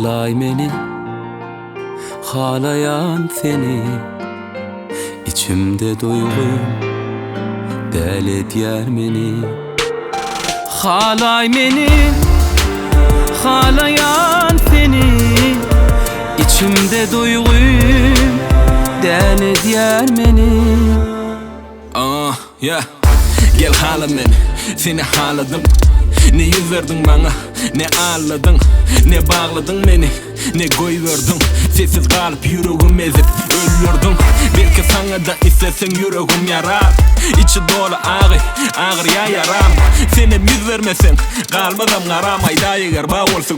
Halay meni, halayan seni. İçimde duygum deli edýär meni. Halay meni, halayan seni. İçimde duygum deli edýär meni. Yeah. Gel hala meni, seni haladım. Ne yüz verdin bana, ne ağladın, ne bağladın beni, ne koyverdin. Sessiz kalıp yüreğim ezip ölüyordum. Belki sana da istesen yüreğim yarar. İçi dolu ağır ya yaram. Sen hem yüz vermesen kalmadım karam. Ayda yeger bağ olsa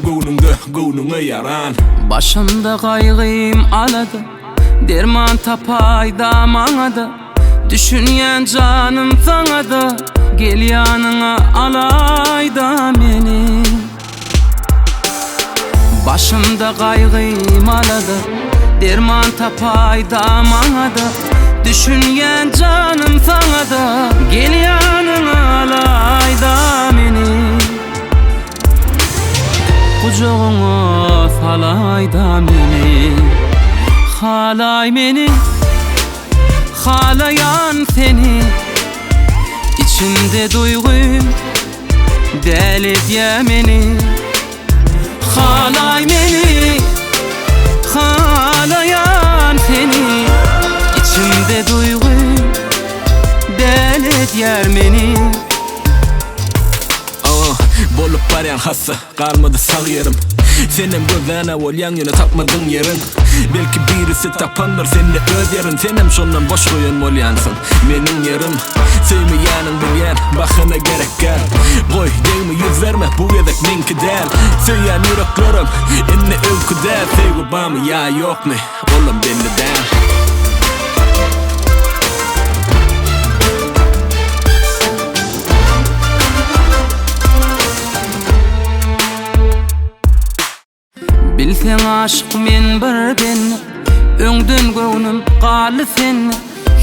göğnüne yaran. Başımda kaygıyım aladı, derman tapay da mana da. Düşünyen canım sana da, gel yanına alay da beni. Başımda kaygıyım aladı, derman tapay da mana da. Düşünyen canım sana da, gel yanına alay da beni. Kucağına salay da beni. Halay beni, halayan seni. İçimde duygum deli edýär meni. Halay meni, halayan seni. İçimde duygum deli edýär meni. Bolup baryan hassa, kalmadı sağ yerim. Senin gözüne olyan yine tapmadın yerin. Belki birisi tapanlar seninle öz yerin. Senem şondan boş koyun olyansın menin yerim. Sevmeyenin bilyen bakına gerek gel. Koy değme yüz verme bu yedek minki del. Söyleyen yüreklerim inne öykü del. Sevgi bağımı ya yok mu oğlum belli del. Bilsen aşık men bir beni, öňden göwnüm galy seni.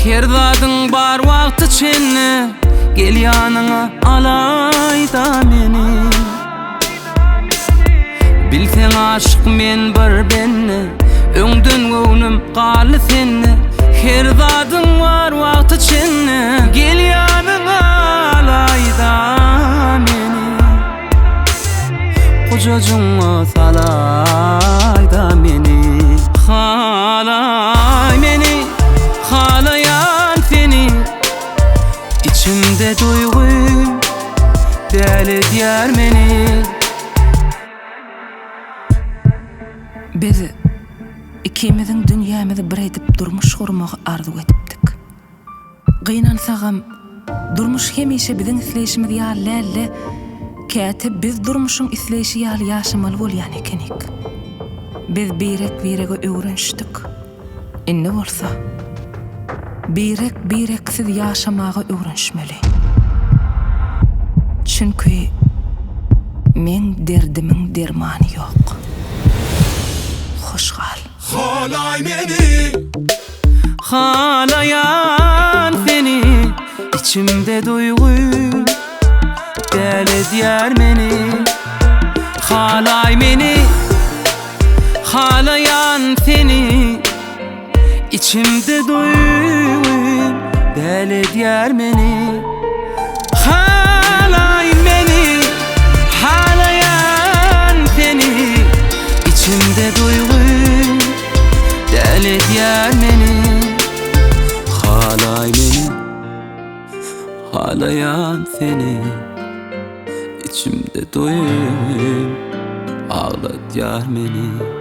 Her zadyň bar wagty çenni, gel yanına alay da meni. Bilsen aşık men bir beni, öňden göwnüm galy seni. Her zadyň bar wagty çenni, gel yanına alay da meni. Kucağına salay da beni. Halay beni, halayan seni. İçimde duygum deli edýär meni. Biz ikimizin dünyamyzy bir edip durmuş gurmagy arzu etipdik. Gynansagyam durmuş hemişe biziň isleýişimiz ýaly. Käte biz durmuşun isleýişi ýaly ýaşamaly bolýan ekenik. Biz birege öwrenşdik. Inne bolsa bireksiz ýaşamagy öwrenşmeli. Çünki men derdimiň dermany ýok. Hoş gal. Halay meni, Halayan seni. İçimde duygum deli edýär meni. Halay meni, halayan seni. İçimde duygum deli edýär meni. Halay meni, halayan seni. İçimde duygum deli edýär meni. Halay meni, halayan seni. İçimde duygum ağlatyar beni.